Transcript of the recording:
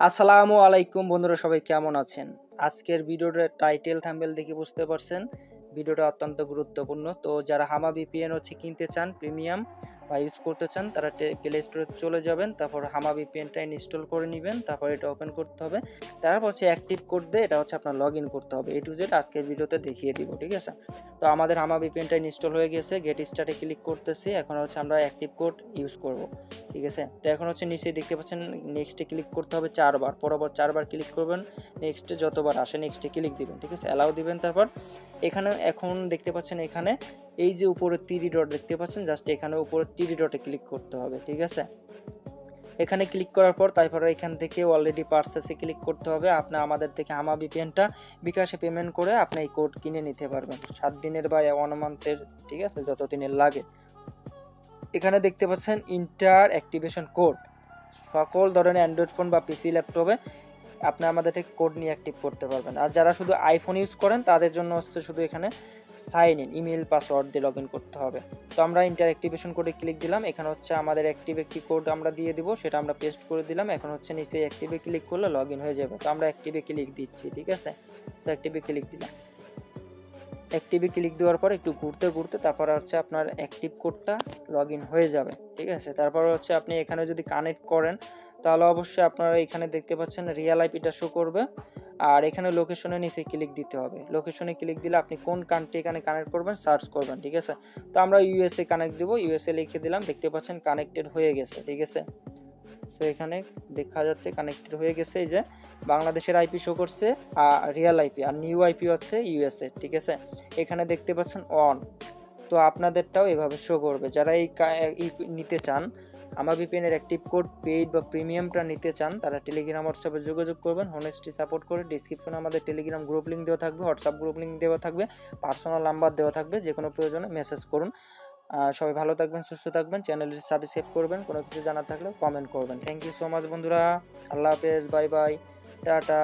আসসালামু আলাইকুম বন্ধুরা, সবাই কেমন আছেন? আজকের ভিডিওটার টাইটেল থাম্বনেল দেখে বুঝতে পারছেন ভিডিওটা অত্যন্ত গুরুত্বপূর্ণ। তো যারা হামা ভিপিএন কিনতে চান প্রিমিয়াম বা ইউজ করতে চান তারা প্লে স্টোরে চলে যাবেন, তারপর হামা ভিপিএনটা ইনস্টল করে নেবেন, তারপর এটা ওপেন করতে হবে, তারপর অ্যাক্টিভ কোড দিয়ে এটা আপনার লগ ইন করতে হবে। A to Z আজকের ভিডিওতে দেখিয়ে দিব, ঠিক আছে? তো আমাদের হামা ভিপিএনটা ইনস্টল হয়ে গেছে, গেট স্টার্টে ক্লিক করতেছি। এখন আমরা অ্যাক্টিভ কোড ইউজ করব, ঠিক আছে? তো এখন নিচে দেখতে পাচ্ছেন নেক্সটে ক্লিক করতে হবে 4 বার, পরপর 4 বার ক্লিক করবেন। নেক্সটে যতবার আসে নেক্সটে ক্লিক দিবেন, ঠিক আছে? অ্যালাউ দিবেন। তারপর এখানে এখন দেখতে পাচ্ছেন এখানে এই যে উপরে 3 ডট দেখতে পাচ্ছেন, জাস্ট এখানে উপরে 3 ডটে ক্লিক করতে হবে, ঠিক আছে? এখানে ক্লিক করার পর তারপরে এখান থেকে অলরেডি পারচেসে ক্লিক করতে হবে। আপনি আমাদের থেকে হামা ভিপিএনটা বিকাশে পেমেন্ট করে আপনি এই কোড কিনে নিতে পারবেন 7 দিনের বা 1 মান্থের, ঠিক আছে? যত দিনের লাগে। এখানে দেখতে পাচ্ছেন ইন্টার অ্যাক্টিভেশন কোড, সকল ধরনের অ্যান্ড্রয়েড ফোন বা পিসি ল্যাপটপে আপনি আমাদের থেকে কোড নিয়ে অ্যাক্টিভ করতে পারবেন। আর যারা শুধু আইফোন ইউজ করেন তাদের জন্য শুধু এখানে সাইন ইন ইমেল পাসওয়ার্ড দিয়ে লগ ইন করতে হবে। তো আমরা ইন্টার অ্যাক্টিভেশন কোডে ক্লিক দিলাম। এখানে আমাদের অ্যাক্টিভ একটি কোড আমরা দিয়ে দিব, সেটা আমরা পেস্ট করে দিলাম। এখন নিচে অ্যাক্টিভে ক্লিক করলে লগ ইন হয়ে যাবে। তো আমরা অ্যাক্টিভে ক্লিক দিচ্ছি, ঠিক আছে? তো অ্যাক্টিভে ক্লিক দিলাম। অ্যাক্টিভে ক্লিক দেওয়ার পর একটু ঘুরতে ঘুরতে তারপর আপনার অ্যাক্টিভ কোডটা লগ ইন হয়ে যাবে, ঠিক আছে? তারপর আপনি এখানে যদি কানেক্ট করেন তাহলে অবশ্যই আপনারা এখানে দেখতে পাচ্ছেন রিয়েল আইপিটা শো করবে। আর এখানে লোকেশনের নিচে ক্লিক দিতে হবে। লোকেশনে ক্লিক দিলে আপনি কোন কান্ট্রি এখানে কানেক্ট করবেন সার্চ করবেন, ঠিক আছে? তো আমরা ইউএসএ কানেক্ট দেবো, ইউএসএ লিখে দিলাম। দেখতে পাচ্ছেন কানেক্টেড হয়ে গেছে, ঠিক আছে? তো এখানে দেখা যাচ্ছে কানেক্টেড হয়ে গেছে। এই যে বাংলাদেশের আইপি শো করছে আর রিয়েল আইপি, আর নিউ আইপি হচ্ছে ইউএসএ, ঠিক আছে? এখানে দেখতে পাচ্ছেন অন। তো আপনাদেরটাও এভাবে শো করবে। যারা এই নিতে চান হামা ভিপিএন এর অ্যাক্টিভ কোড পেইড বা প্রিমিয়ামটা নিতে চান তারা টেলিগ্রাম হোয়াটসঅ্যাপে যোগাযোগ করবেন। হোনেস্টি সাপোর্ট করে ডিসক্রিপশনে আমাদের টেলিগ্রাম গ্রুপ লিঙ্ক দেওয়া থাকবে, হোয়াটসঅ্যাপ গ্রুপ লিঙ্ক দেওয়া থাকবে, পার্সোনাল নাম্বার দেওয়া থাকবে। যে কোনো প্রয়োজনে মেসেজ করুন। সবাই ভালো থাকবেন, সুস্থ থাকবেন। চ্যানেলটি সাবস্ক্রাইব করবেন, কোনো কিছু জানার থাকলে কমেন্ট করবেন। থ্যাংক ইউ সো মাচ বন্ধুরা। আল্লাহ হাফেজ, বাই বাই, টাটা।